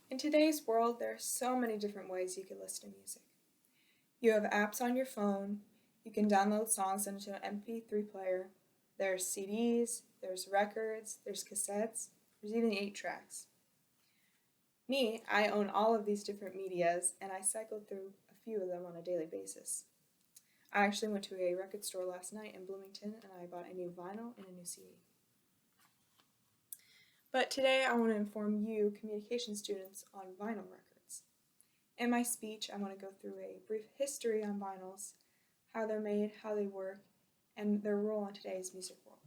In today's world, there are so many different ways you can listen to music. You have apps on your phone, you can download songs into an MP3 player, there's CDs, there's records, there's cassettes, there's even 8 tracks. Me, I own all of these different medias and I cycle through a few of them on a daily basis. I actually went to a record store last night in Bloomington and I bought a new vinyl and a new CD. But today I want to inform you, communication students, on vinyl records. In my speech, I want to go through a brief history on vinyls, how they're made, how they work, and their role in today's music world.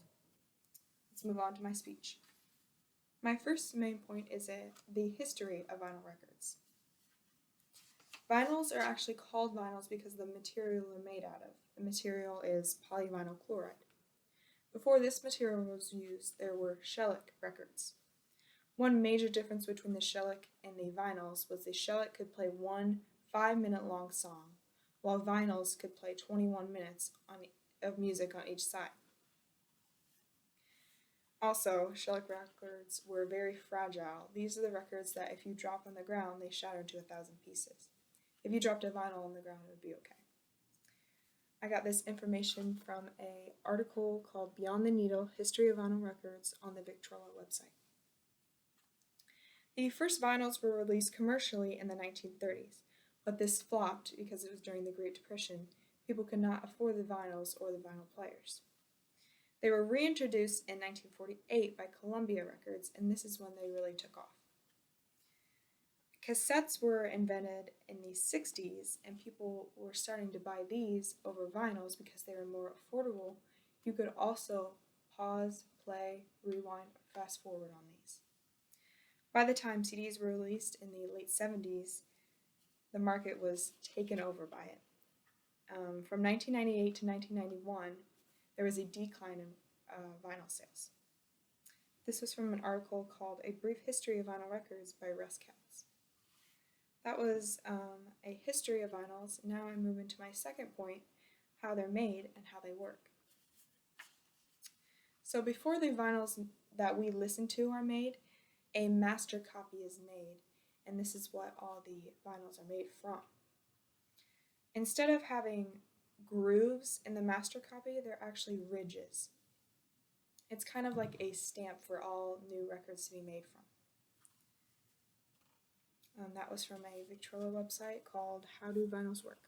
Let's move on to my speech. My first main point is the history of vinyl records. Vinyls are actually called vinyls because of the material they're made out of. The material is polyvinyl chloride. Before this material was used, there were shellac records. One major difference between the shellac and the vinyls was the shellac could play one 5-minute long song, while vinyls could play 21 minutes of music on each side. Also, shellac records were very fragile. These are the records that if you drop on the ground, they shatter into 1,000 pieces. If you dropped a vinyl on the ground, it would be okay. I got this information from an article called Beyond the Needle, History of Vinyl Records on the Victrola website. The first vinyls were released commercially in the 1930s, but this flopped because it was during the Great Depression. People could not afford the vinyls or the vinyl players. They were reintroduced in 1948 by Columbia Records, and this is when they really took off. Cassettes were invented in the 60s, and people were starting to buy these over vinyls because they were more affordable. You could also pause, play, rewind, or fast forward on these. By the time CDs were released in the late 70s, the market was taken over by it. From 1998 to 1991, there was a decline in vinyl sales. This was from an article called A Brief History of Vinyl Records by Russ Katz. That was a history of vinyls. Now I move into my second point, how they're made and how they work. So before the vinyls that we listen to are made, a master copy is made, and this is what all the vinyls are made from. Instead of having grooves in the master copy, they're actually ridges. It's kind of like a stamp for all new records to be made from. That was from a Victrola website called How Do Vinyls Work?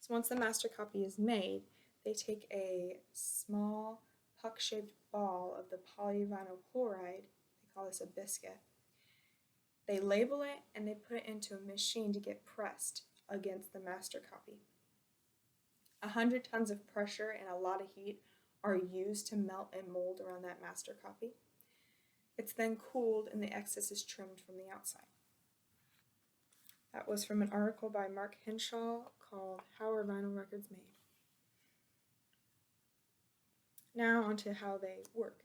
So once the master copy is made, they take a small puck-shaped ball of the polyvinyl chloride, they call this a biscuit. They label it and they put it into a machine to get pressed against the master copy. 100 tons of pressure and a lot of heat are used to melt and mold around that master copy. It's then cooled and the excess is trimmed from the outside. That was from an article by Mark Henshaw called How Are Vinyl Records Made? Now onto how they work.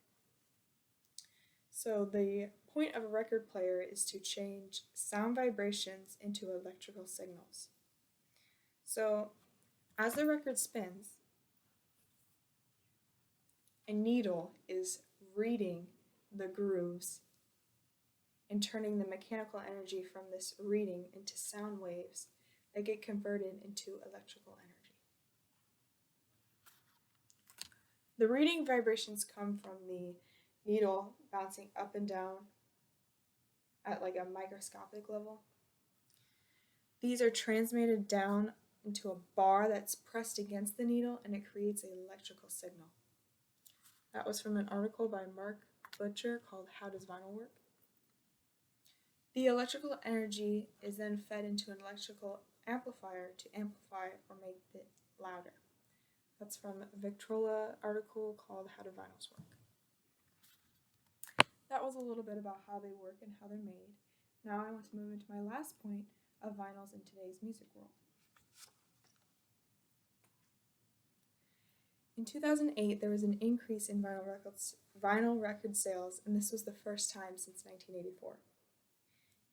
So the point of a record player is to change sound vibrations into electrical signals. So as the record spins, a needle is reading the grooves and turning the mechanical energy from this reading into sound waves that get converted into electrical energy. The reading vibrations come from the needle bouncing up and down at like a microscopic level. These are transmitted down into a bar that's pressed against the needle and it creates an electrical signal. That was from an article by Mark Butcher called How Does Vinyl Work? The electrical energy is then fed into an electrical amplifier to amplify or make it louder. That's from a Victrola article called How Do Vinyls Work? That was a little bit about how they work and how they're made. Now I want to move into my last point of vinyls in today's music world. In 2008, there was an increase in vinyl record sales, and this was the first time since 1984.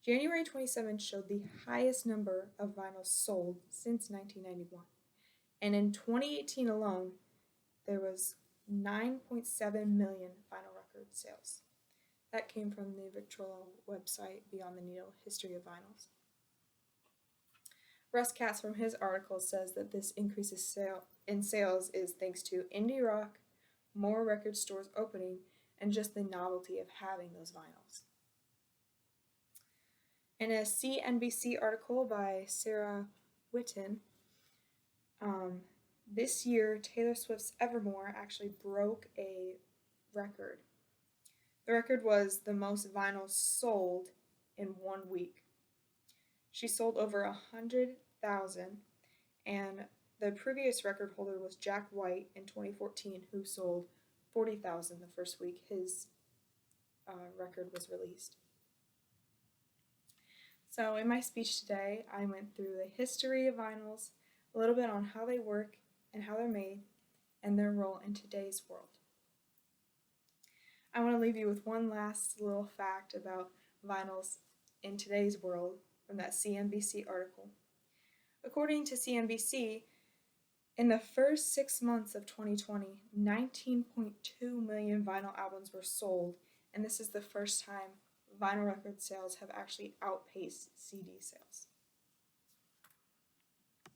January 27 showed the highest number of vinyls sold since 1991, and in 2018 alone, there was 9.7 million vinyl record sales. That came from the Victrola website, Beyond the Needle, History of Vinyls. Russ Katz from his article says that this increase in sales is thanks to indie rock, more record stores opening, and just the novelty of having those vinyls. In a CNBC article by Sarah Whitten, this year Taylor Swift's Evermore actually broke a record. The record was the most vinyls sold in 1 week. She sold over 100,000, and the previous record holder was Jack White in 2014, who sold 40,000 the first week his record was released. So in my speech today, I went through the history of vinyls, a little bit on how they work and how they're made, and their role in today's world. I want to leave you with one last little fact about vinyls in today's world from that CNBC article. According to CNBC, in the first 6 months of 2020, 19.2 million vinyl albums were sold, and this is the first time vinyl record sales have actually outpaced CD sales.